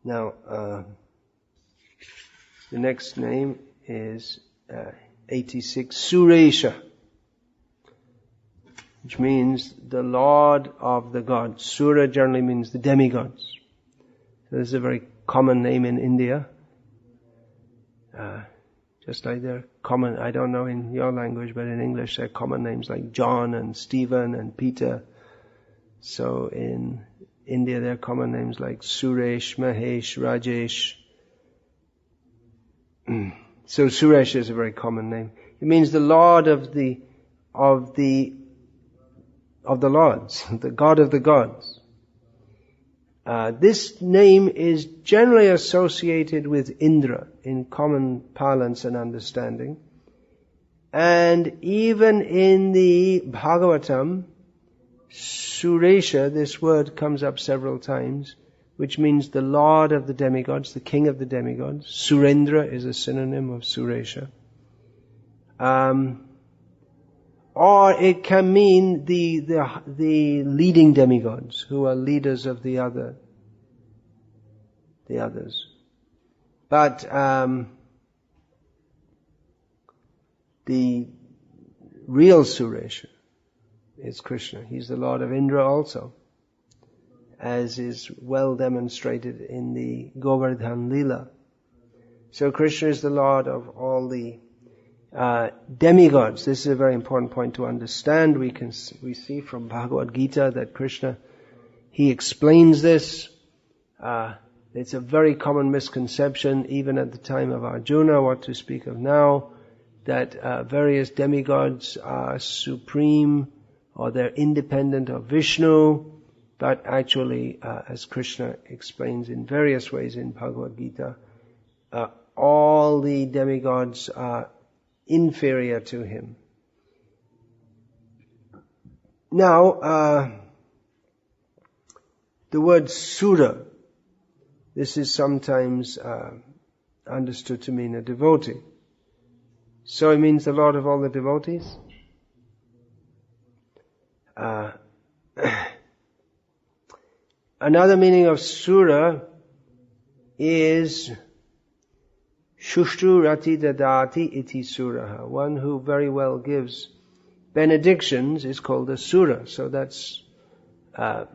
Now, the next name is 86, Suresah, which means the Lord of the gods. Sura generally means the demigods. So this is a very common name in India. Just like they're common, I don't know in your language, but in English they're common names like John and Stephen and Peter. So in India there are common names like Suresh, Mahesh, Rajesh. So Suresh is a very common name. It means the Lord of the lords, the God of the gods. This name is generally associated with Indra in common parlance and understanding. And even in the Bhagavatam, Suresah, this word comes up several times, which means the Lord of the demigods, the King of the demigods. Surendra is a synonym of Suresah. Or it can mean the leading demigods, who are leaders of the others. But the real Suresha is Krishna. He's the Lord of Indra also, as is well demonstrated in the Govardhan Lila. So Krishna is the Lord of all the demigods. This is a very important point to understand. We see from Bhagavad Gita that Krishna, he explains this. It's a very common misconception, even at the time of Arjuna, what to speak of now, that various demigods are supreme or they're independent of Vishnu, but actually, as Krishna explains in various ways in Bhagavad Gita, all the demigods are inferior to him. Now, the word Sura, this is sometimes understood to mean a devotee. So it means the Lord of all the devotees. Another meaning of Sura is Shushtu Rati Dadati Iti Suraha. One who very well gives benedictions is called a Sura. So that's a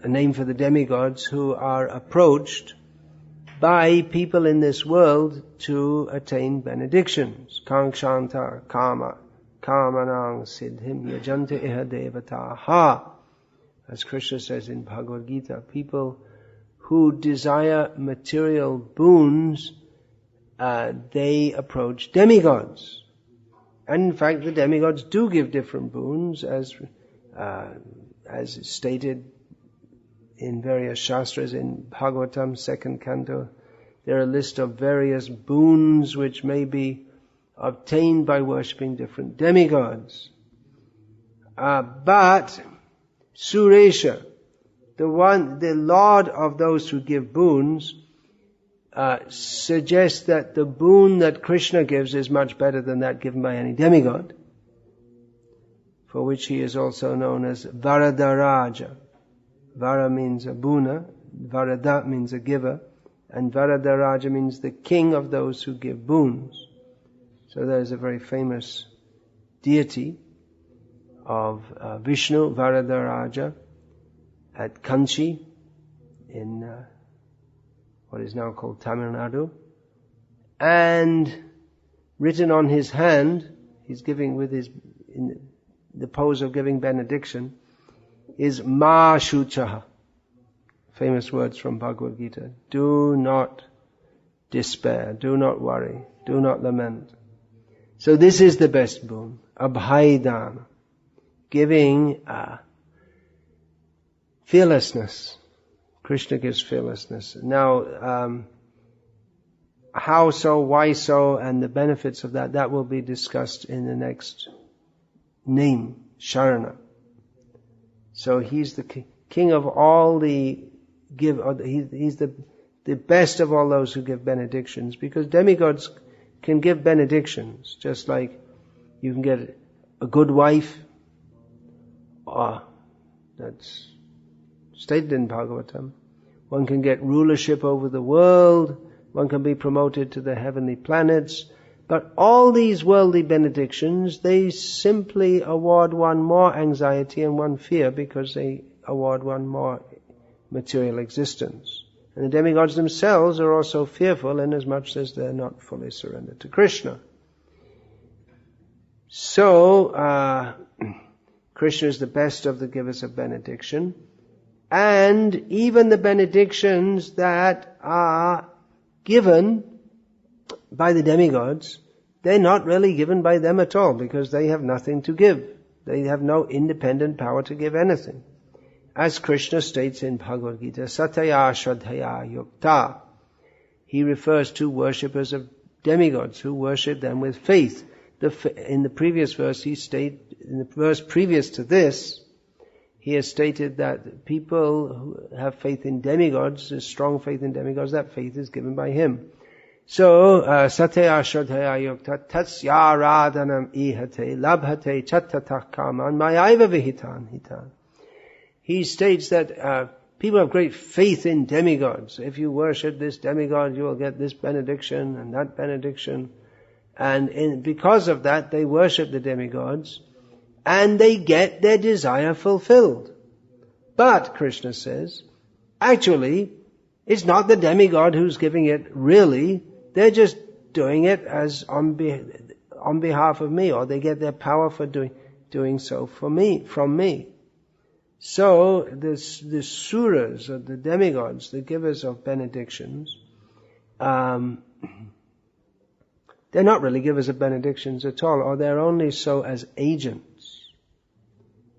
name for the demigods who are approached by people in this world to attain benedictions. Kangshantar Kama Kamanang Siddhim Yajanta Iha Devataha. As Krishna says in Bhagavad Gita, people who desire material boons, they approach demigods. And in fact, the demigods do give different boons, as stated in various shastras. In Bhagavatam, 2nd canto, there are a list of various boons which may be obtained by worshipping different demigods. But Suresha, the Lord of those who give boons, suggests that the boon that Krishna gives is much better than that given by any demigod, for which he is also known as Varadaraja. Vara means a boona, Varada means a giver, and Varadaraja means the king of those who give boons. So there is a very famous deity of Vishnu, Varadaraja, at Kanchi in what is now called Tamil Nadu. And written on his hand, he's giving in the pose of giving benediction, is Ma Shuchaha. Famous words from Bhagavad Gita. Do not despair, do not worry, do not lament. So this is the best boon, Abhaidana, giving fearlessness. Krishna gives fearlessness. Now, how so, why so, and the benefits of that will be discussed in the next name, Sharana. So he's the king of all he's the best of all those who give benedictions, because demigods can give benedictions, just like you can get a good wife, that's stated in Bhagavatam. one can get rulership over the world, one can be promoted to the heavenly planets. But all these worldly benedictions, they simply award one more anxiety and one fear because they award one more material existence. And the demigods themselves are also fearful inasmuch as they're not fully surrendered to Krishna. So, Krishna is the best of the givers of benediction. And even the benedictions that are given by the demigods, they're not really given by them at all because they have nothing to give. They have no independent power to give anything. As Krishna states in Bhagavad Gita, Sataya Shraddhaya Yukta. He refers to worshippers of demigods who worship them with faith. In the previous verse, in the verse previous to this, he has stated that people who have faith in demigods, a strong faith in demigods, that faith is given by him. So, Satya Shraddhaya Yukta Tatsya Radhanam Ihate Labhate Chattatah Kaman Mayaiva Vihitan Hitan. He states that people have great faith in demigods. If you worship this demigod, you will get this benediction and that benediction. And because of that, they worship the demigods and they get their desire fulfilled. But, Krishna says, actually, it's not the demigod who's giving it really. They're just doing it as on behalf of me, or they get their power for doing so from me. So, the suras, or the demigods, the givers of benedictions, they're not really givers of benedictions at all, or they're only so as agents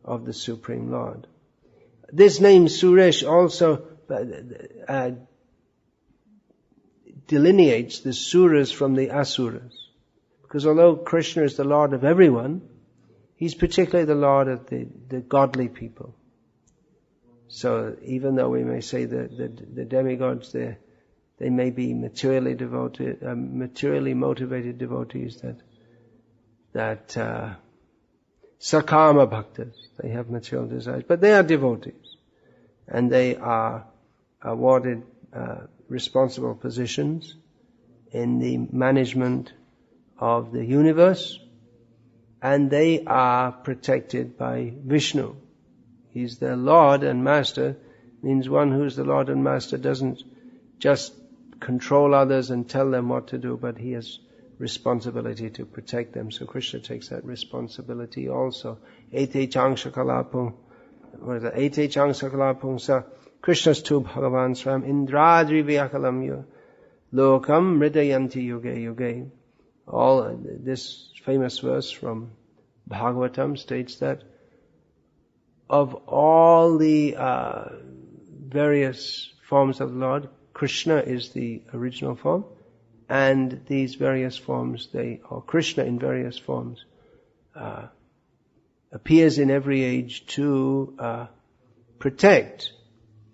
of the Supreme Lord. This name Suresh also delineates the suras from the asuras. Because although Krishna is the Lord of everyone, he's particularly the Lord of the godly people. So even though we may say that the demigods, they may be materially motivated devotees that sakama bhaktas, they have material desires, but they are devotees, and they are awarded responsible positions in the management of the universe, and they are protected by Vishnu. He's their Lord and Master. Means one who's the Lord and Master doesn't just control others and tell them what to do, but he has responsibility to protect them. So Krishna takes that responsibility also. Ete chang shakalapung, Ete chang shakalapung sa Krishnastu Bhagavan Sram Indradri Vyakalam Lokam Mridayanti Yuge Yuge. All this famous verse from Bhagavatam states that of all the various forms of the Lord, Krishna is the original form, and these various forms, or Krishna in various forms, appears in every age to protect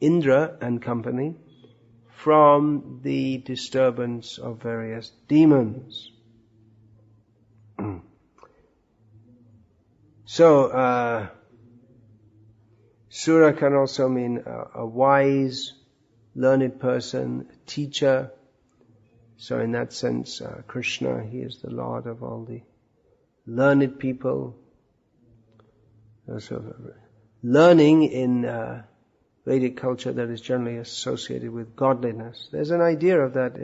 Indra and company from the disturbance of various demons. So, Sura can also mean a wise, learned person, a teacher. So in that sense, Krishna, he is the Lord of all the learned people. So learning in Vedic culture that is generally associated with godliness. There's an idea of that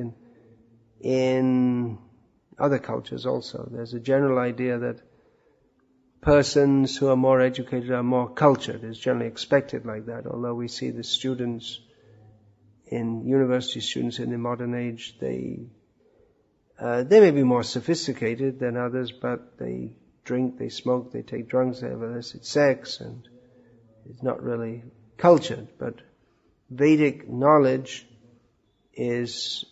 in other cultures also. There's a general idea that persons who are more educated are more cultured. It's generally expected like that, although we see the students university students in the modern age, they may be more sophisticated than others, but they drink, they smoke, they take drugs, they have illicit sex, and it's not really cultured. But Vedic knowledge is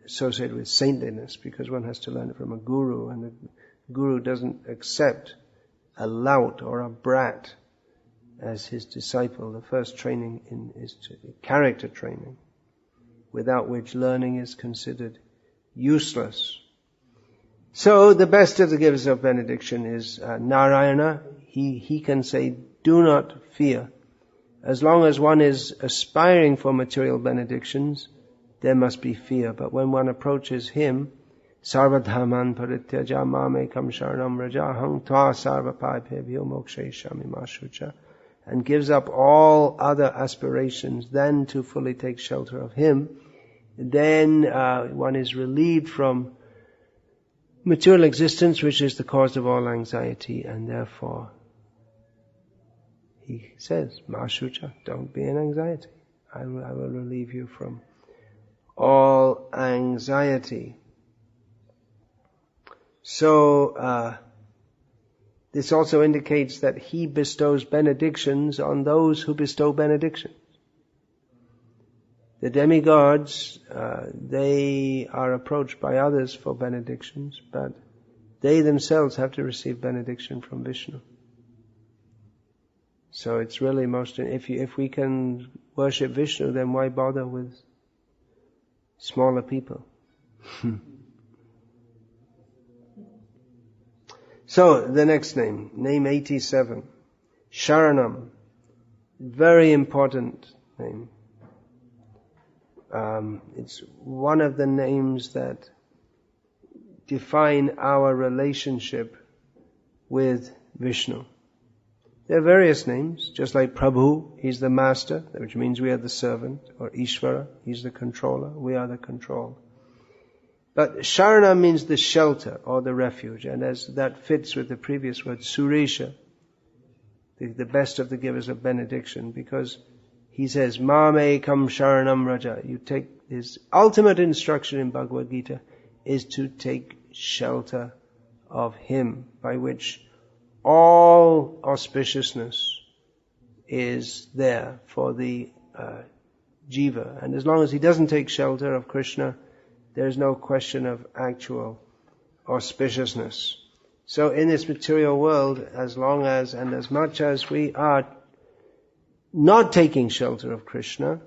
associated with saintliness because one has to learn it from a guru, and the guru doesn't accept a lout or a brat as his disciple. The first training is character training, without which learning is considered useless. So the best of the givers of benediction is Narayana. He can say, do not fear. as long as one is aspiring for material benedictions, there must be fear. But when one approaches him, Sarvadhaman parityaja mamekam sharanam rajahang tva sarvapapebhyo mokshayishami mashucha, and gives up all other aspirations than to fully take shelter of him, then one is relieved from material existence, which is the cause of all anxiety, and therefore he says, Mashucha, don't be in anxiety. I will relieve you from all anxiety. So, this also indicates that he bestows benedictions on those who bestow benedictions. The demigods, they are approached by others for benedictions, but they themselves have to receive benediction from Vishnu. So it's really if we can worship Vishnu, then why bother with smaller people? So, the next name 87. Saranam. Very important name. It's one of the names that define our relationship with Vishnu. There are various names, just like Prabhu, he's the master, which means we are the servant, or Ishvara, he's the controller, we are the controlled. But Sharanam means the shelter or the refuge, and as that fits with the previous word, Suresah, the best of the givers of benediction, because he says, Mame kam Sharanam Raja. You take his ultimate instruction in Bhagavad Gita is to take shelter of him, by which all auspiciousness is there for the jiva. And as long as he doesn't take shelter of Krishna, there's no question of actual auspiciousness. So in this material world, as long as and as much as we are not taking shelter of Krishna,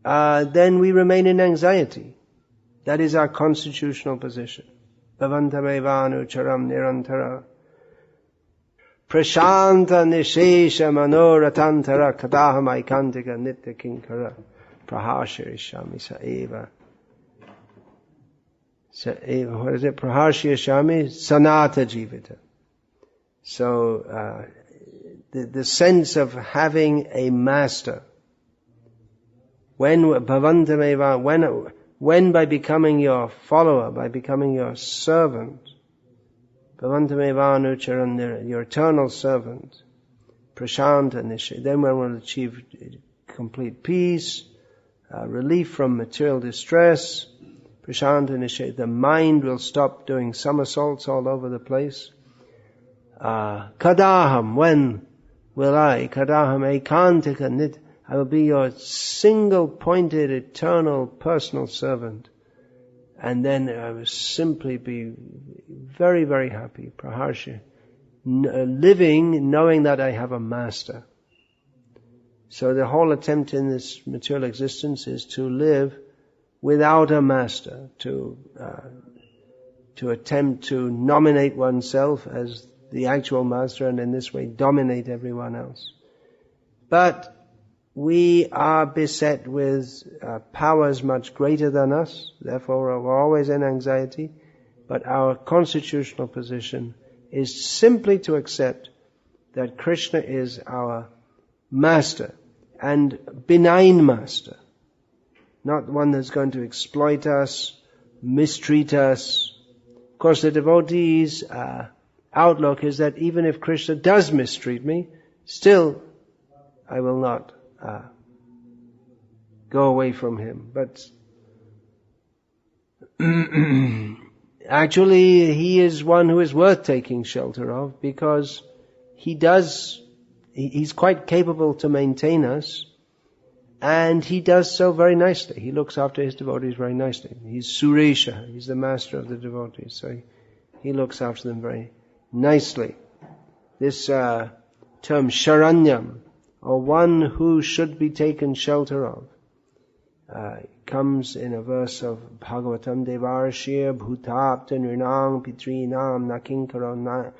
then we remain in anxiety. That is our constitutional position. Bhavantamevanu charam nirantara prashanta nishesha manoratantara kadaham aikantika nitya kinkara prahashirishami saeva. What is it? Praharshiyashami sanata jivita. So, the sense of having a master. When by becoming your follower, by becoming your servant, Bhavantamevanucharan, your eternal servant, prashanta nishi, then one will achieve complete peace, relief from material distress, prashanta nishi, the mind will stop doing somersaults all over the place. Kadaham, when will I? Kadaham ekantika nit, I will be your single-pointed, eternal, personal servant. And then I will simply be very, very happy, praharshi, living knowing that I have a master. So the whole attempt in this material existence is to live without a master, to attempt to nominate oneself as the actual master and in this way dominate everyone else. But we are beset with powers much greater than us, therefore we're always in anxiety, but our constitutional position is simply to accept that Krishna is our master, and benign master, not one that's going to exploit us, mistreat us. Of course, the devotee's outlook is that even if Krishna does mistreat me, still I will not go away from him. But actually, he is one who is worth taking shelter of, because he's quite capable to maintain us, and he does so very nicely. He looks after his devotees very nicely. He's Suresah, he's the master of the devotees, so he looks after them very nicely. This term Sharanyam, or one who should be taken shelter of, comes in a verse of Bhagavatam, Devarshya Bhutapta Nrinam Pitrinam Nakinkaro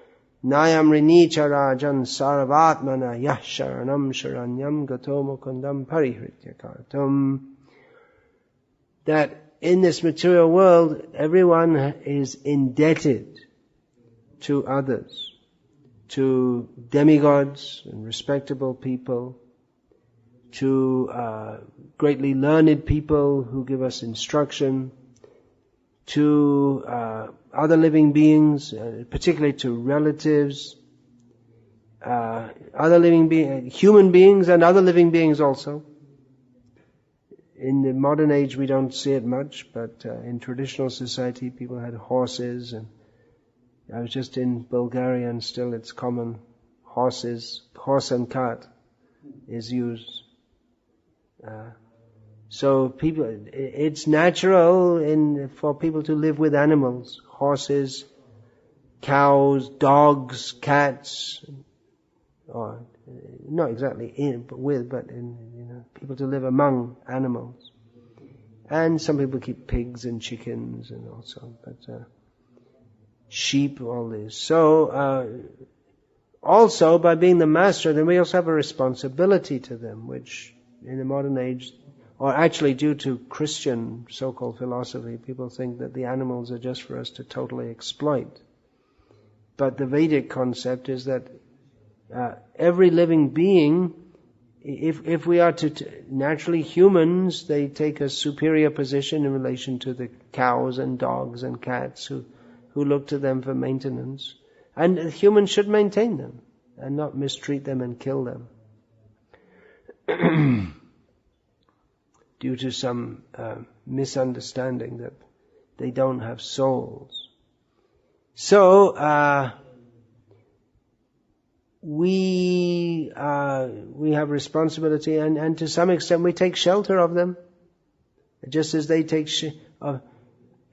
Nayam rinicha rajan sarvatmana yah sharanam sharanyam gato mukundam parihritya kartum. That in this material world, everyone is indebted to others, to demigods and respectable people, to greatly learned people who give us instruction, to other living beings, particularly to relatives, human beings and other living beings also. In the modern age we don't see it much, but in traditional society people had horses, and I was just in Bulgaria and still it's common. Horse and cart is used. So people, it's natural for people to live with animals, horses, cows, dogs, cats, or not exactly people to live among animals. And some people keep pigs and chickens and also, but sheep, all this. So also by being the master, then we also have a responsibility to them, which in the modern age, or actually due to Christian so-called philosophy, people think that the animals are just for us to totally exploit. But the Vedic concept is that every living being, if we are to naturally humans, they take a superior position in relation to the cows and dogs and cats who look to them for maintenance. And humans should maintain them and not mistreat them and kill them due to some misunderstanding that they don't have souls. So we have responsibility, and to some extent we take shelter of them, just as they take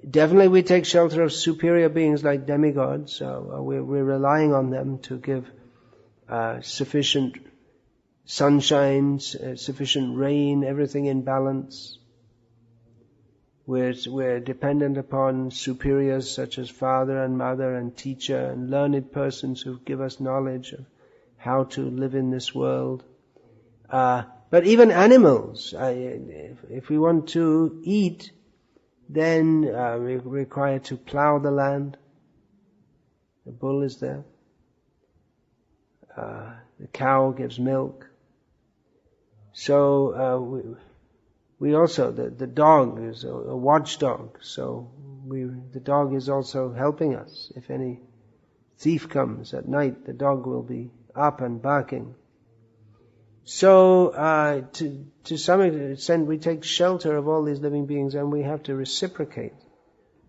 definitely we take shelter of superior beings like demigods. So we're relying on them to give sufficient sunshine, sufficient rain, everything in balance. We're dependent upon superiors such as father and mother and teacher and learned persons who give us knowledge of how to live in this world. But even animals, if we want to eat, then we're required to plow the land. The bull is there. The cow gives milk. So we also, the dog is a watchdog. So the dog is also helping us. If any thief comes at night, the dog will be up and barking. So to some extent we take shelter of all these living beings, and we have to reciprocate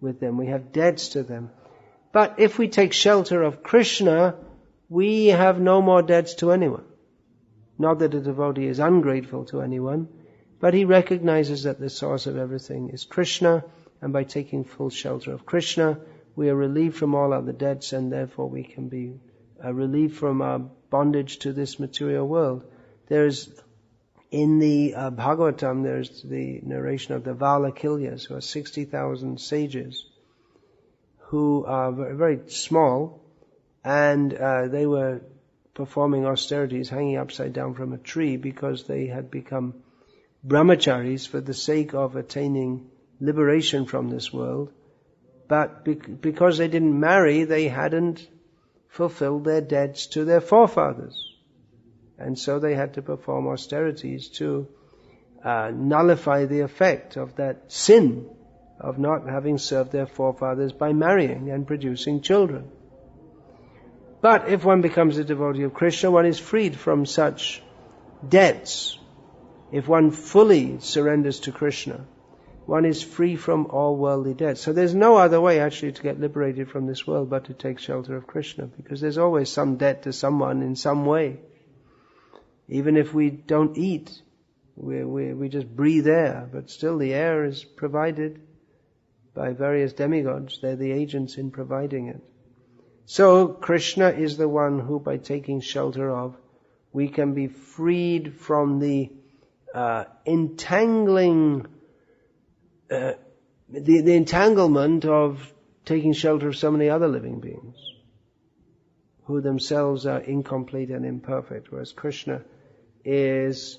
with them. We have debts to them. But if we take shelter of Krishna, we have no more debts to anyone. Not that a devotee is ungrateful to anyone, but he recognizes that the source of everything is Krishna, and by taking full shelter of Krishna, we are relieved from all other debts, and therefore we can be relieved from our bondage to this material world. There's, in the Bhagavatam, there's the narration of the Valakilyas, who are 60,000 sages, who are very small, and they were performing austerities, hanging upside down from a tree, because they had become brahmacharis for the sake of attaining liberation from this world. But because they didn't marry, they hadn't fulfilled their debts to their forefathers. And so they had to perform austerities to nullify the effect of that sin of not having served their forefathers by marrying and producing children. But if one becomes a devotee of Krishna, one is freed from such debts. If one fully surrenders to Krishna, one is free from all worldly debts. So there's no other way actually to get liberated from this world but to take shelter of Krishna, because there's always some debt to someone in some way. Even if we don't eat, we just breathe air, but still the air is provided by various demigods. They're the agents in providing it. So Krishna is the one who, by taking shelter of, we can be freed from the entanglement of taking shelter of so many other living beings. who themselves are incomplete and imperfect, whereas Krishna is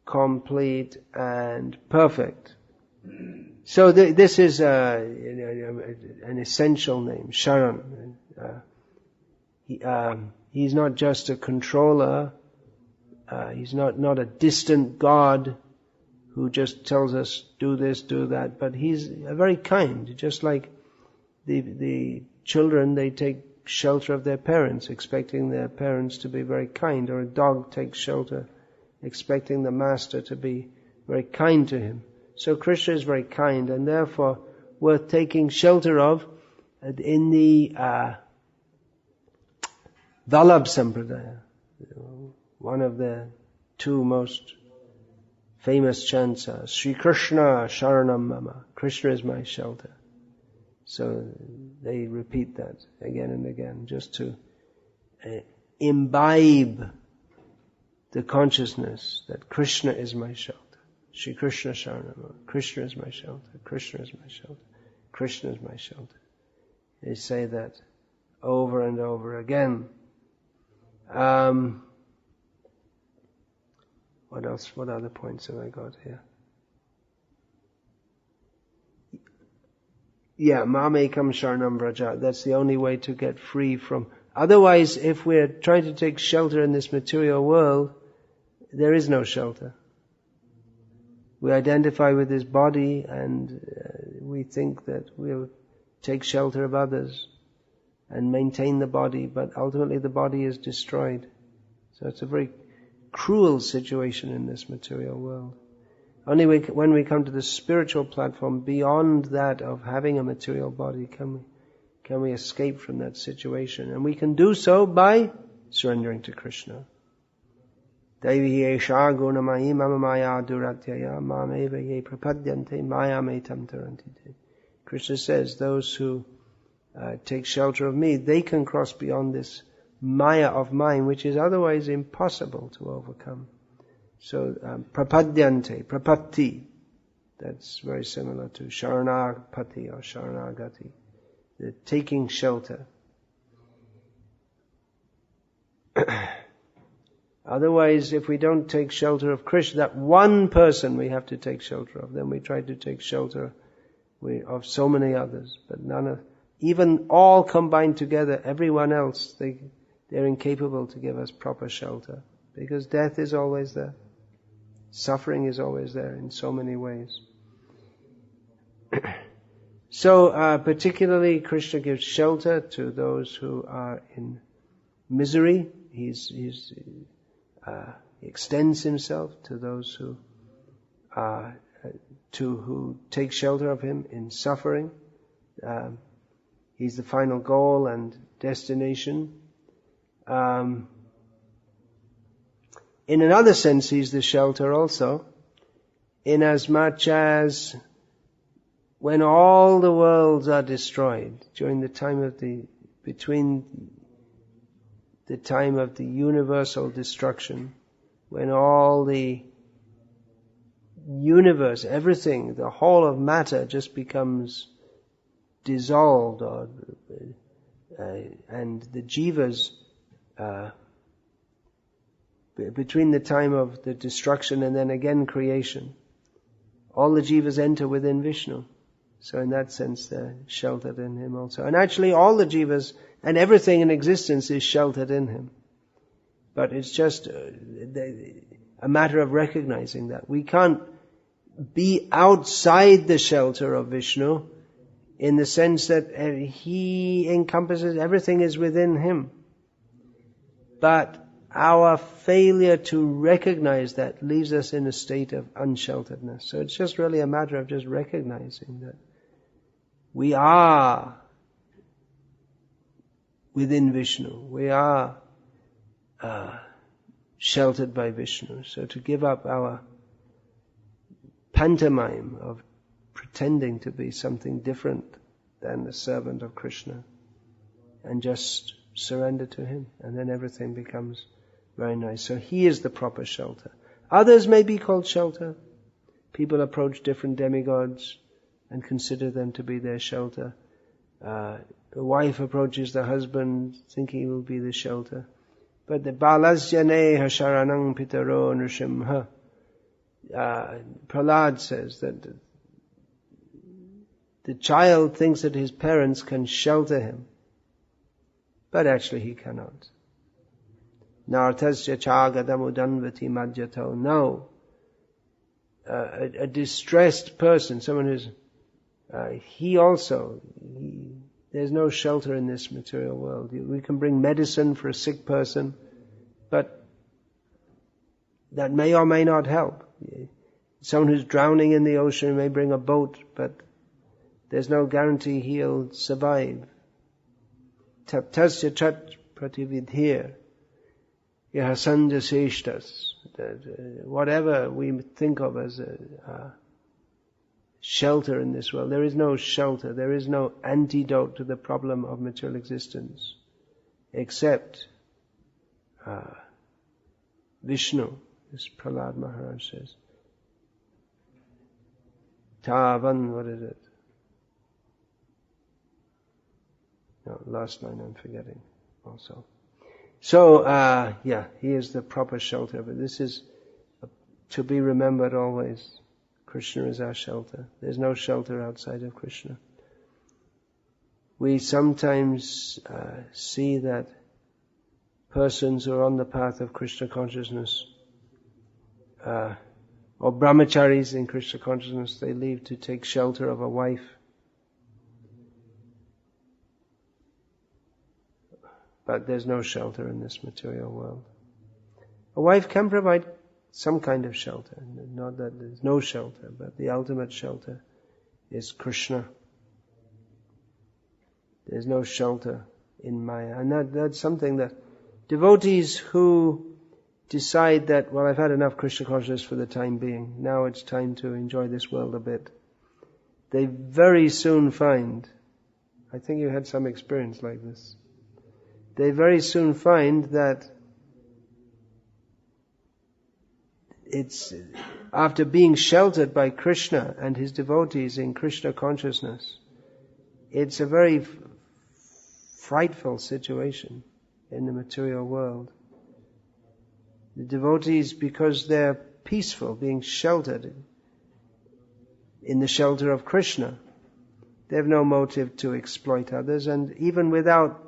complete and perfect. So this is an essential name, Sharan. He's not just a controller. He's not a distant God who just tells us do this, do that. But he's very kind, just like the children. They take shelter of their parents, expecting their parents to be very kind, or a dog takes shelter, expecting the master to be very kind to him. So Krishna is very kind, and therefore worth taking shelter of. In the Vallabh Sampradaya, one of the two most famous chants are Sri Krishna Saranam Mama, Krishna is my shelter. So they repeat that again and again, just to imbibe the consciousness that Krishna is my shelter. Sri Krishna Saranam, Krishna is my shelter, Krishna is my shelter, Krishna is my shelter. They say that over and over again. What else? What other points have I got here? Yeah, Mamekam Sharanam Vraja. That's the only way to get free from. Otherwise, if we're trying to take shelter in this material world, there is no shelter. We identify with this body and we think that we'll take shelter of others and maintain the body, but ultimately the body is destroyed. So it's a very cruel situation in this material world. Only when we come to the spiritual platform, beyond that of having a material body, can we escape from that situation. And we can do so by surrendering to Krishna. Devi esha gunamayi mama maya duratyaya mameva ye prapadyante maya metam tarantite. Krishna says, those who take shelter of me, they can cross beyond this maya of mine, which is otherwise impossible to overcome. So, prapadyante, prapatti, that's very similar to sharanapati or sharanagati, the taking shelter. Otherwise, if we don't take shelter of Krishna, that one person we have to take shelter of, then we try to take shelter of so many others, but even all combined together, everyone else, they're incapable to give us proper shelter, because death is always there. Suffering is always there in so many ways. So, particularly Krishna gives shelter to those who are in misery. He extends himself to those who take shelter of him in suffering. He's the final goal and destination. In another sense, he's the shelter also, inasmuch as when all the worlds are destroyed, between the time of the universal destruction, when all the universe, everything, the whole of matter just becomes dissolved, and the jivas, between the time of the destruction and then again creation, all the jivas enter within Vishnu. So in that sense they're sheltered in him also. And actually all the jivas and everything in existence is sheltered in him. But it's just a matter of recognizing that. We can't be outside the shelter of Vishnu in the sense that he encompasses, everything is within him. But our failure to recognize that leaves us in a state of unshelteredness. So it's just really a matter of just recognizing that we are within Vishnu. We are sheltered by Vishnu. So to give up our pantomime of pretending to be something different than the servant of Krishna and just surrender to him, and then everything becomes very nice. So he is the proper shelter. Others may be called shelter. People approach different demigods and consider them to be their shelter. the wife approaches the husband thinking he will be the shelter. But the balasyaneha sharanam pitaro nrsimha. Prahlad says that the child thinks that his parents can shelter him, but actually he cannot. Nartasya chagadamudanvati madhyato. No. A distressed person, someone who's, there's no shelter in this material world. We can bring medicine for a sick person, but that may or may not help. Someone who's drowning in the ocean may bring a boat, but there's no guarantee he'll survive. Taptasya chat pratividhir yahasandaseshtas. Whatever we think of as a shelter in this world, there is no shelter, there is no antidote to the problem of material existence except Vishnu, as Prahlad Maharaj says. Tavan, what is it? No, last line I'm forgetting also. So, he is the proper shelter, but this is to be remembered always. Krishna is our shelter. There's no shelter outside of Krishna. We sometimes see that persons who are on the path of Krishna consciousness, or brahmacharis in Krishna consciousness, they leave to take shelter of a wife. But there's no shelter in this material world. A wife can provide some kind of shelter. Not that there's no shelter, but the ultimate shelter is Krishna. There's no shelter in Maya. And that's something that devotees who decide that, well, I've had enough Krishna consciousness for the time being, now it's time to enjoy this world a bit, they very soon find, I think you had some experience like this, they very soon find that it's after being sheltered by Krishna and his devotees in Krishna consciousness, it's a very frightful situation in the material world. The devotees, because they're peaceful, being sheltered in the shelter of Krishna, they have no motive to exploit others, and even without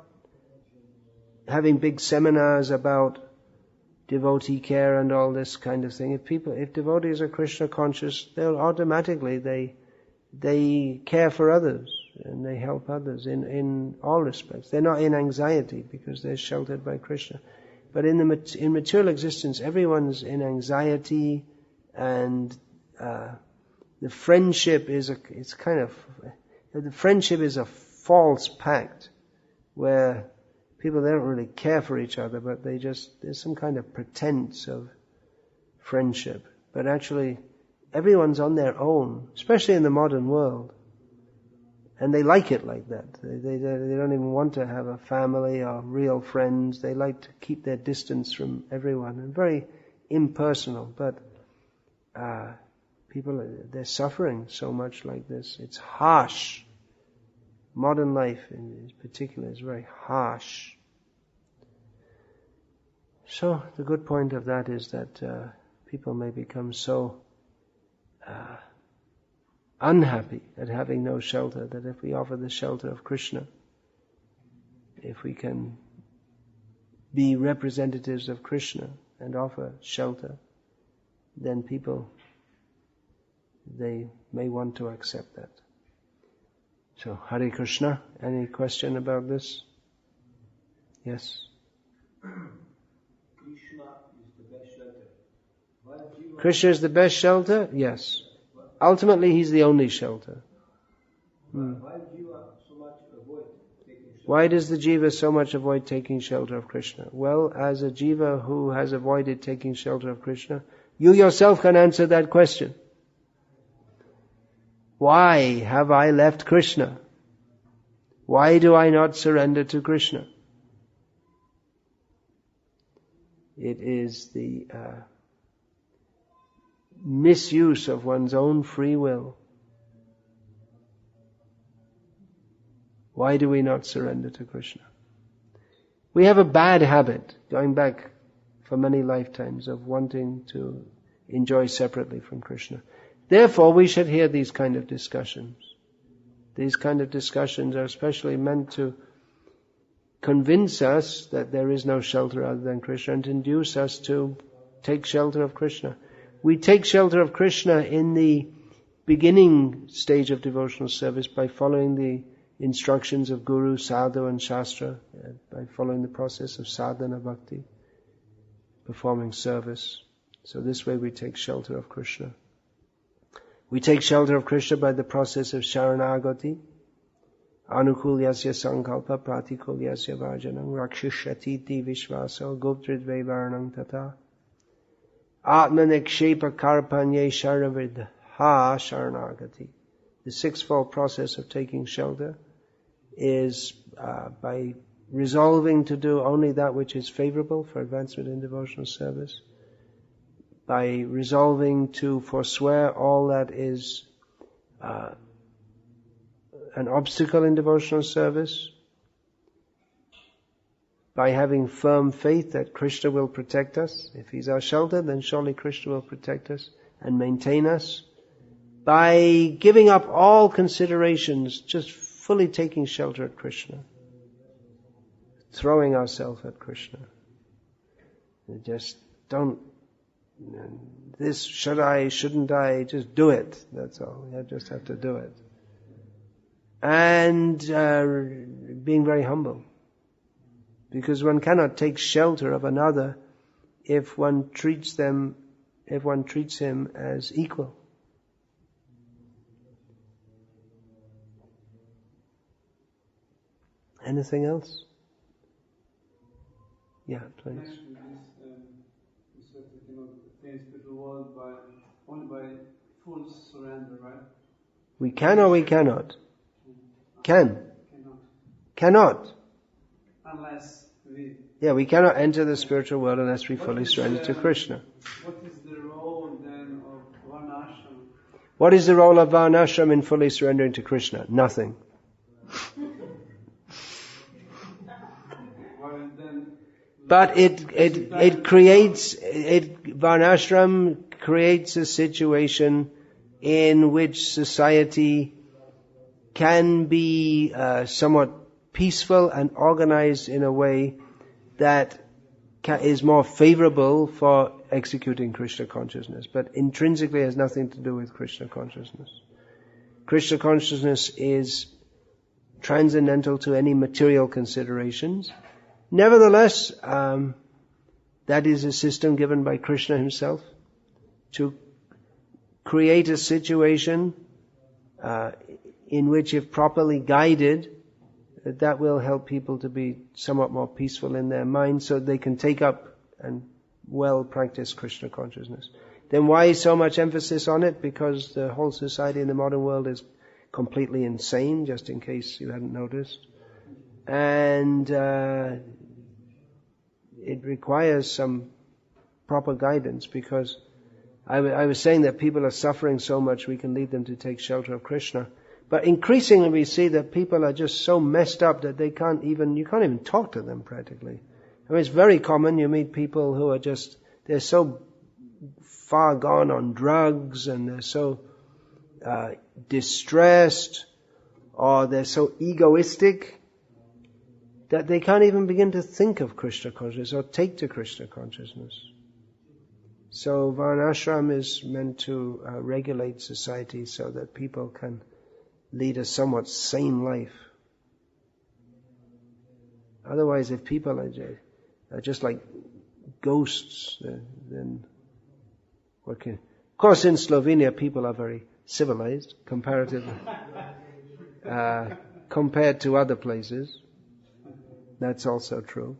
having big seminars about devotee care and all this kind of thing, if devotees are Krishna conscious, they'll automatically, they care for others and they help others in all respects. They're not in anxiety because they're sheltered by Krishna. But in material existence, everyone's in anxiety, and the friendship is a false pact where people, they don't really care for each other, but there's some kind of pretense of friendship. But actually, everyone's on their own, especially in the modern world. And they like it like that. They don't even want to have a family or real friends. They like to keep their distance from everyone. And very impersonal. But people, they're suffering so much like this. It's harsh. Modern life in particular is very harsh. So the good point of that is that people may become so unhappy at having no shelter, that if we offer the shelter of Krishna, if we can be representatives of Krishna and offer shelter, then people, they may want to accept that. So, Hare Krishna, any question about this? Yes? Krishna is the best shelter? Yes. Ultimately, he's the only shelter. Why does the jiva so much avoid taking shelter of Krishna? Well, as a jiva who has avoided taking shelter of Krishna, you yourself can answer that question. Why have I left Krishna? Why do I not surrender to Krishna? It is the misuse of one's own free will. Why do we not surrender to Krishna? We have a bad habit, going back for many lifetimes, of wanting to enjoy separately from Krishna. Therefore, we should hear these kind of discussions. These kind of discussions are especially meant to convince us that there is no shelter other than Krishna and induce us to take shelter of Krishna. We take shelter of Krishna in the beginning stage of devotional service by following the instructions of Guru, Sadhu and Shastra, by following the process of sadhana bhakti, performing service. So this way we take shelter of Krishna. We take shelter of Krishna by the process of Sharanagati, Anukulyasya Sankalpa Pratikulyasya Vajanam Rakshushatiti Vishvaso Goptridve Varanam Tata Atmanikshepa Karpanye Sharavidha Sharanagati. The sixfold process of taking shelter is by resolving to do only that which is favorable for advancement in devotional service, by resolving to forswear all that is an obstacle in devotional service, by having firm faith that Krishna will protect us. If He's our shelter, then surely Krishna will protect us and maintain us. By giving up all considerations, just fully taking shelter at Krishna, throwing ourselves at Krishna. Just don't, this should I, shouldn't I, just do it. That's all. You just have to do it. And being very humble. Because one cannot take shelter of another if one treats him as equal. Anything else? Yeah, please. You said that you cannot attain spiritual world only by full surrender, right? We can or we cannot? Cannot. Unless we... Yeah, we cannot enter the spiritual world unless we fully surrender to Krishna. What is the role then of Varnashram? What is the role of Varnashram in fully surrendering to Krishna? Nothing. But Varnashram creates a situation in which society can be somewhat peaceful and organized in a way that is more favorable for executing Krishna consciousness, but intrinsically has nothing to do with Krishna consciousness. Krishna consciousness is transcendental to any material considerations. Nevertheless, that is a system given by Krishna himself to create a situation in which, if properly guided, that will help people to be somewhat more peaceful in their minds so they can take up and well practice Krishna consciousness. Then why so much emphasis on it? Because the whole society in the modern world is completely insane, just in case you hadn't noticed. And it requires some proper guidance, because I was saying that people are suffering so much we can lead them to take shelter of Krishna. But increasingly we see that people are just so messed up that you can't even talk to them practically. I mean, it's very common, you meet people who are they're so far gone on drugs, and they're so distressed, or they're so egoistic that they can't even begin to think of Krishna consciousness or take to Krishna consciousness. So Varnashram is meant to regulate society so that people can lead a somewhat sane life. Otherwise, if people are just like ghosts, then what can... Of course, in Slovenia, people are very civilized comparatively compared to other places. That's also true.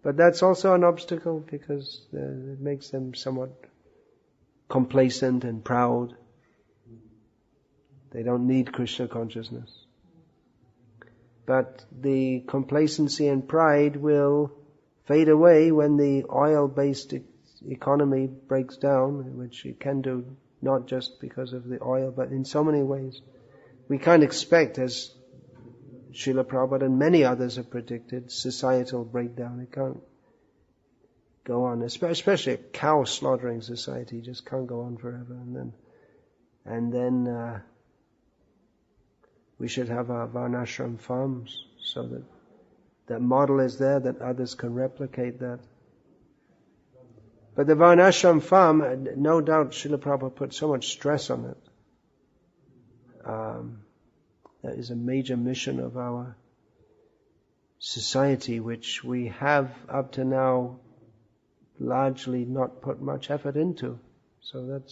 But that's also an obstacle, because it makes them somewhat complacent and proud. They don't need Krishna consciousness. But the complacency and pride will fade away when the oil-based economy breaks down, which it can do not just because of the oil, but in so many ways. We can't expect, as Srila Prabhupada and many others have predicted societal breakdown. It can't go on, especially a cow slaughtering society just can't go on forever. And then we should have our varnashram farms so that that model is there, that others can replicate that. But the varnashram farm, no doubt Srila Prabhupada put so much stress on it. That is a major mission of our society, which we have up to now largely not put much effort into. So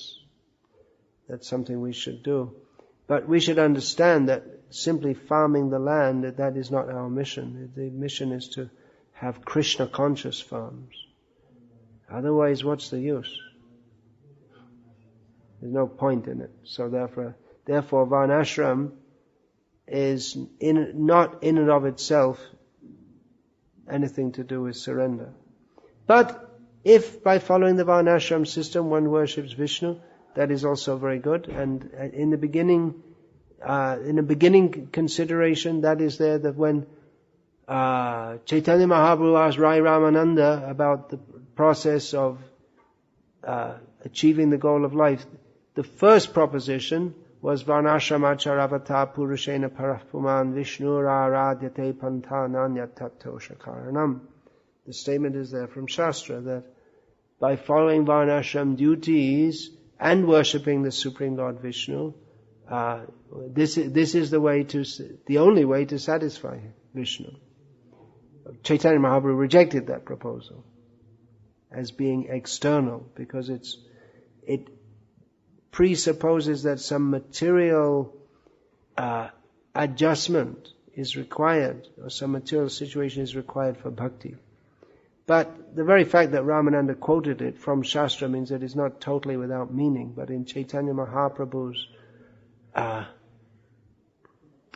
that's something we should do. But we should understand that simply farming the land, that is not our mission. The mission is to have Krishna conscious farms. Otherwise, what's the use? There's no point in it. So therefore varnashram is not in and of itself anything to do with surrender. But if by following the varnashram system one worships Vishnu, that is also very good. And in the beginning consideration, that is there that when Chaitanya Mahaprabhu asked Rai Ramananda about the process of achieving the goal of life, the first proposition was Varnashramacharavatar Purushena Parapuman Vishnura Radyate Pantananya Tattosha Karanam. The statement is there from Shastra that by following Varnashram duties and worshipping the Supreme Lord Vishnu, this is the only way to satisfy Vishnu. Chaitanya Mahaprabhu rejected that proposal as being external because it presupposes that some material adjustment is required or some material situation is required for bhakti. But the very fact that Ramananda quoted it from Shastra means that it's not totally without meaning. But in Chaitanya Mahaprabhu's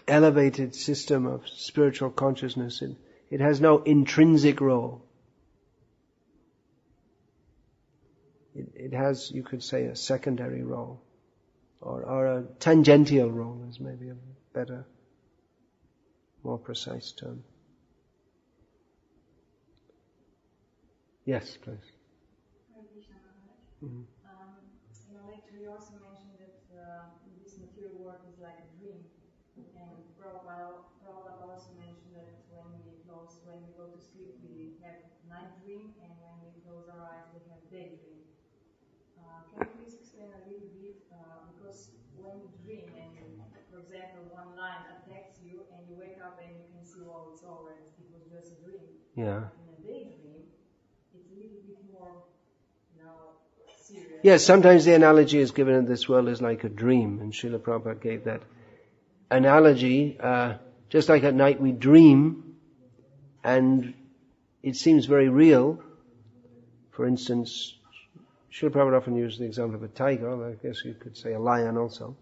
elevated system of spiritual consciousness, it has no intrinsic role. It has, you could say, a secondary role, or a tangential role is maybe a better, more precise term. Yes, please. Mm-hmm. In a lecture you also mentioned that this material world is like a dream, and Prabhupada also mentioned that when we go to sleep we have night dream, and when we close our eyes we have day dream. Can you please explain a little bit, because when you dream and for example one line attacks you and you wake up and you can see, well, it's over, it was just a dream. Yeah. In a daydream it's a little bit more serious. Yes, sometimes the analogy is given in this world is like a dream, and Srila Prabhupada gave that analogy. Just like at night we dream, and it seems very real. For instance, Srila Prabhupada often used the example of a tiger, I guess you could say a lion also,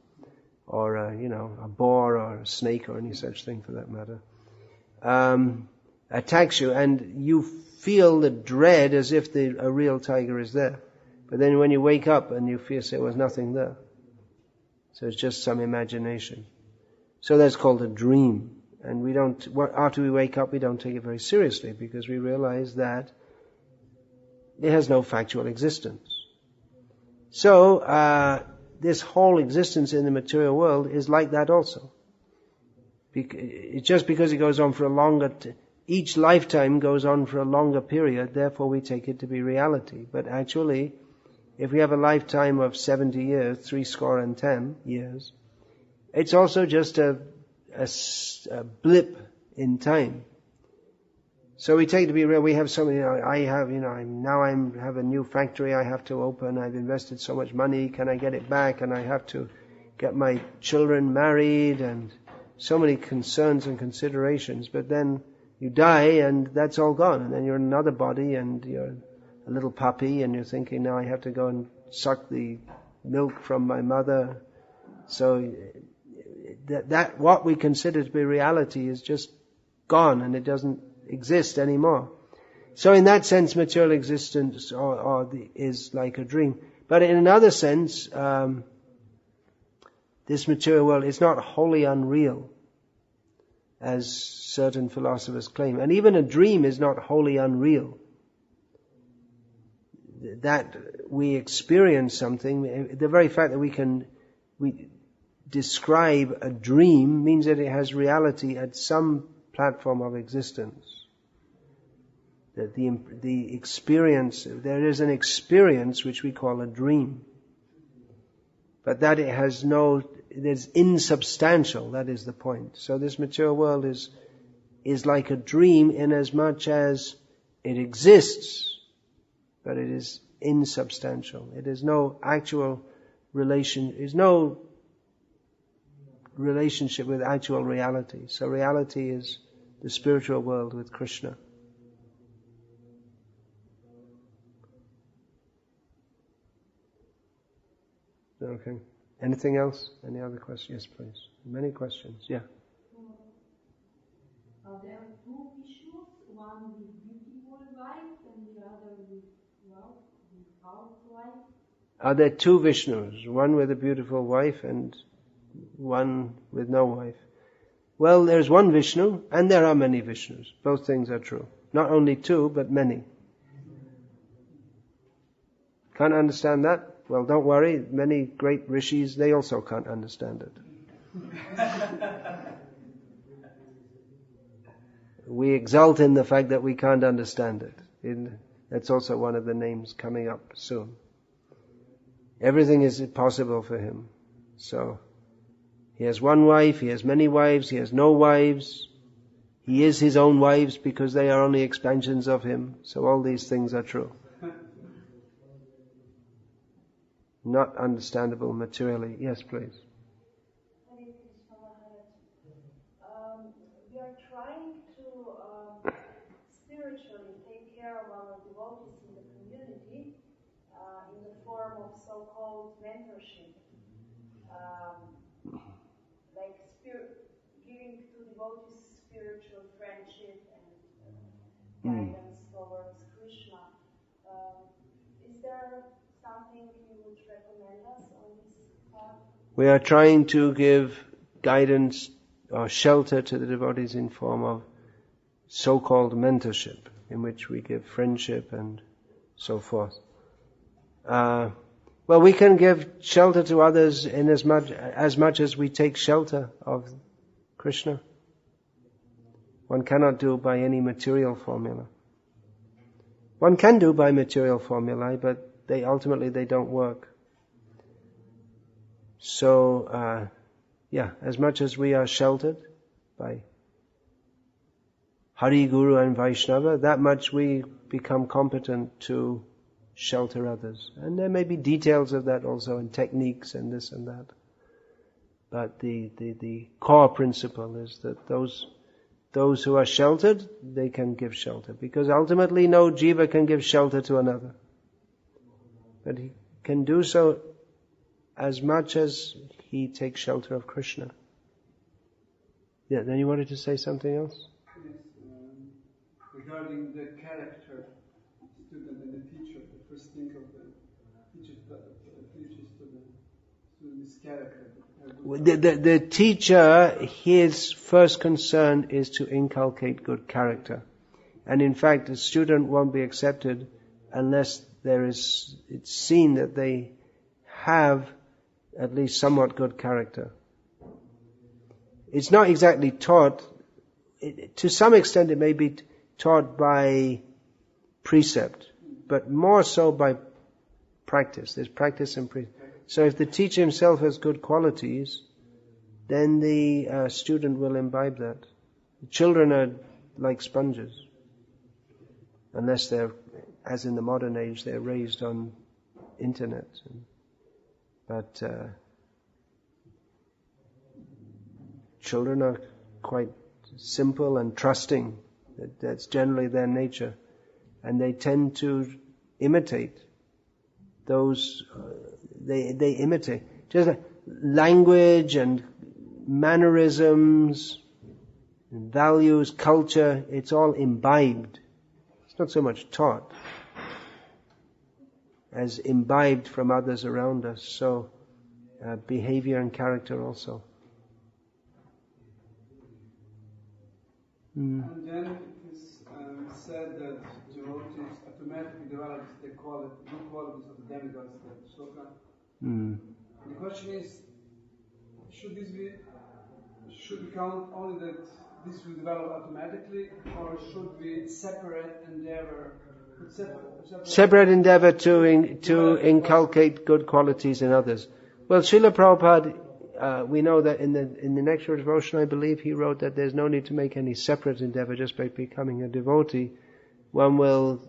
or a boar or a snake or any such thing for that matter, attacks you, and you feel the dread as if a real tiger is there. But then when you wake up and you feel there was nothing there. So it's just some imagination. So that's called a dream. And after we wake up, we don't take it very seriously because we realize that it has no factual existence. So this whole existence in the material world is like that also. It's just because it goes on for a longer each lifetime goes on for a longer period, therefore we take it to be reality. But actually, if we have a lifetime of 70 years, 70 years, it's also just a blip in time. So we take it to be real. We have so many, I have a new factory I have to open. I've invested so much money. Can I get it back? And I have to get my children married and so many concerns and considerations. But then you die and that's all gone. And then you're in another body and you're a little puppy and you're thinking, now I have to go and suck the milk from my mother. So that what we consider to be reality is just gone and it doesn't exist anymore. So in that sense, material existence is like a dream. But in another sense, this material world is not wholly unreal. as certain philosophers claim. And even a dream is not wholly unreal. That we experience something, the very fact that we describe a dream means that it has reality at some platform of existence. That the experience, there is an experience which we call a dream. But that it has it's insubstantial, that is the point. So this material world is like a dream in as much as it exists, but it is insubstantial. It is no actual no relationship with actual reality. So reality is the spiritual world with Krishna. Okay. Anything else? Any other questions? Yes, please. Many questions. Yeah. There are two Vishnus, one with beautiful wife and the other without wife. Are there two Vishnus? One with a beautiful wife and one with no wife? Well, there's one Vishnu and there are many Vishnus. Both things are true. Not only two, but many. Can't understand that? Well, don't worry. Many great rishis, they also can't understand it. We exult in the fact that we can't understand it. That's also one of the names coming up soon. Everything is possible for him. So, he has one wife, he has many wives, he has no wives. He is his own wives because they are only expansions of him. So all these things are true. Not understandable materially. Yes, please. We are trying to spiritually take care of our devotees in the community in the form of so-called mentorship, like giving to devotees spiritual friendship and guidance towards Krishna. Is there something you would recommend us on this part? We are trying to give guidance or shelter to the devotees in form of so-called mentorship, in which we give friendship and so forth. Well, we can give shelter to others in as much as we take shelter of Krishna. One cannot do by any material formula. One can do by material formulae, but ultimately they don't work. So, as much as we are sheltered by Hari, Guru and Vaishnava, that much we become competent to shelter others. And there may be details of that also in techniques and this and that. But the core principle is that those who are sheltered, they can give shelter. Because ultimately no jiva can give shelter to another. But he can do so as much as he takes shelter of Krishna. Yeah, then you wanted to say something else? Yes, regarding the character, student and the teacher, the first thing of the teacher teaches to the student's character. The teacher, his first concern is to inculcate good character. And in fact, the student won't be accepted unless it's seen that they have at least somewhat good character. It's not exactly taught, to some extent it may be taught by precept, but more so by practice. There's practice and precept. So if the teacher himself has good qualities, then the student will imbibe that. Children are like sponges. Unless they're, as in the modern age, they're raised on internet. But children are quite simple and trusting. That's generally their nature. And they tend to imitate those, they imitate. Just like language and mannerisms, and values, culture, it's all imbibed. It's not so much taught as imbibed from others around us. So behavior and character also. And then it is said that devotees automatically develop the good qualities of the demigods, the sloka. The question is, should we count only that this will develop automatically, or should we separate endeavor to inculcate good qualities in others? Well, Srila Prabhupada, we know that in the Nectar of Devotion, I believe he wrote that there's no need to make any separate endeavor just by becoming a devotee. One will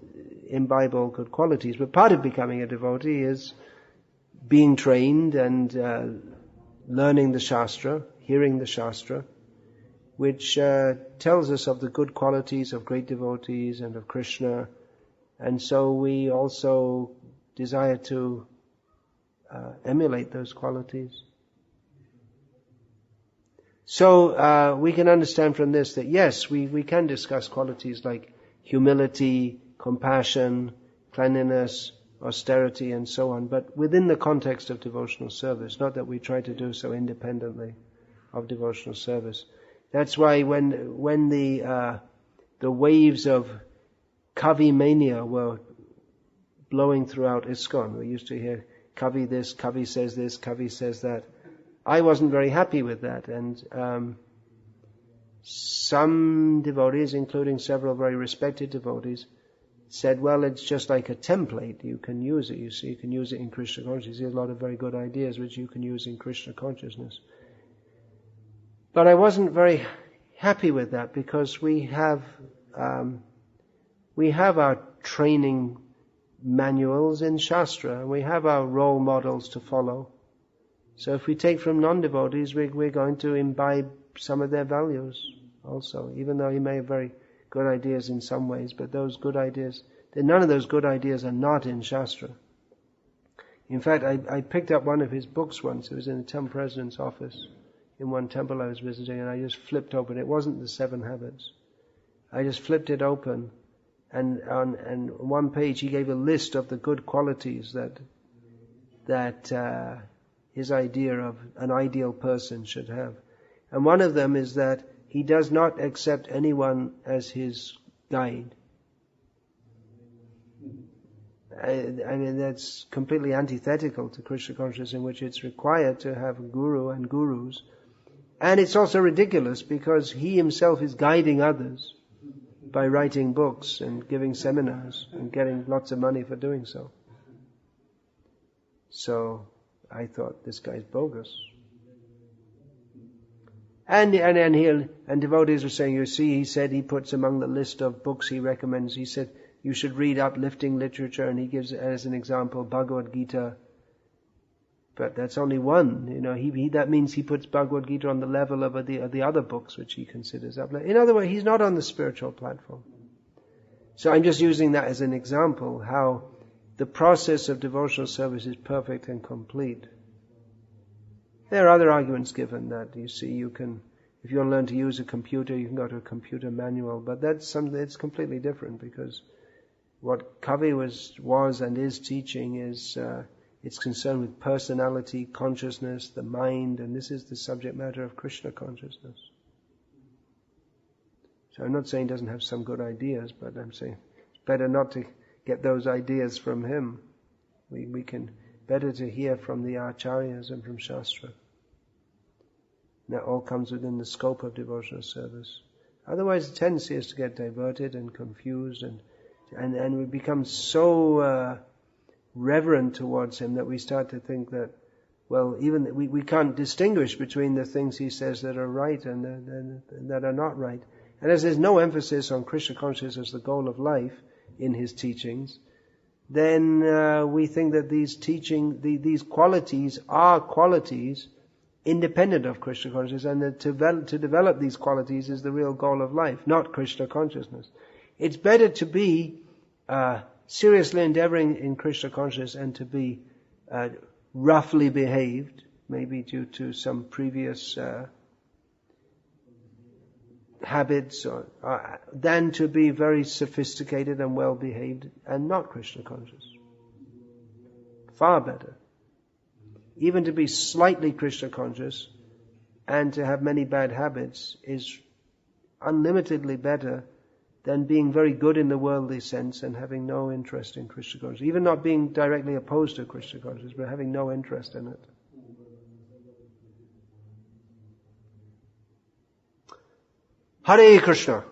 imbibe all good qualities, but part of becoming a devotee is being trained and learning the Shastra, hearing the Shastra, which tells us of the good qualities of great devotees and of Krishna. And so we also desire to emulate those qualities. So we can understand from this that yes, we can discuss qualities like humility, compassion, cleanliness, austerity, and so on, but within the context of devotional service, not that we try to do so independently of devotional service. That's why when the waves of Kavi mania were blowing throughout ISKCON, we used to hear Kavi this, Kavi says this, Kavi says that. I wasn't very happy with that, and some devotees, including several very respected devotees, said, well, it's just like a template. You can use it, you see. You can use it in Krishna consciousness. There's a lot of very good ideas which you can use in Krishna consciousness. But I wasn't very happy with that because we have our training manuals in Shastra, and we have our role models to follow. So if we take from non-devotees, we're going to imbibe some of their values also, even though he may have very good ideas in some ways, but those good ideas, none of those good ideas are not in Shastra. In fact, I picked up one of his books once. It was in the temple president's office in one temple I was visiting, and I just flipped open. It wasn't the 7 Habits. I just flipped it open, and on one page he gave a list of the good qualities that his idea of an ideal person should have. And one of them is that he does not accept anyone as his guide. I mean, that's completely antithetical to Krishna consciousness, in which it's required to have a guru and gurus. And it's also ridiculous because he himself is guiding others by writing books and giving seminars and getting lots of money for doing so. So I thought, this guy's bogus. And devotees were saying, you see, he said he puts among the list of books he recommends, he said you should read uplifting literature, and he gives as an example Bhagavad Gita. But that's only one, that means he puts Bhagavad Gita on the level of the other books which he considers uplifting. In other words, he's not on the spiritual platform. So I'm just using that as an example, how the process of devotional service is perfect and complete. There are other arguments given that, you see, if you want to learn to use a computer, you can go to a computer manual, but it's completely different, because what Kavi was and is teaching is, it's concerned with personality, consciousness, the mind, and this is the subject matter of Krishna consciousness. So I'm not saying he doesn't have some good ideas, but I'm saying it's better not to get those ideas from him. We can better to hear from the acharyas and from Shastra. That all comes within the scope of devotional service. Otherwise, the tendency is to get diverted and confused, and we become so reverent towards him that we start to think that, well, even we can't distinguish between the things he says that are right and that are not right. And as there's no emphasis on Krishna consciousness as the goal of life in his teachings, then we think that these qualities are qualities independent of Krishna consciousness, and that to develop these qualities is the real goal of life, not Krishna consciousness. It's better to be seriously endeavoring in Krishna consciousness and to be roughly behaved, maybe due to some previous habits, than to be very sophisticated and well behaved and not Krishna conscious. Far better. Even to be slightly Krishna conscious and to have many bad habits is unlimitedly better than being very good in the worldly sense and having no interest in Krishna consciousness. Even not being directly opposed to Krishna consciousness, but having no interest in it. Hare Krishna.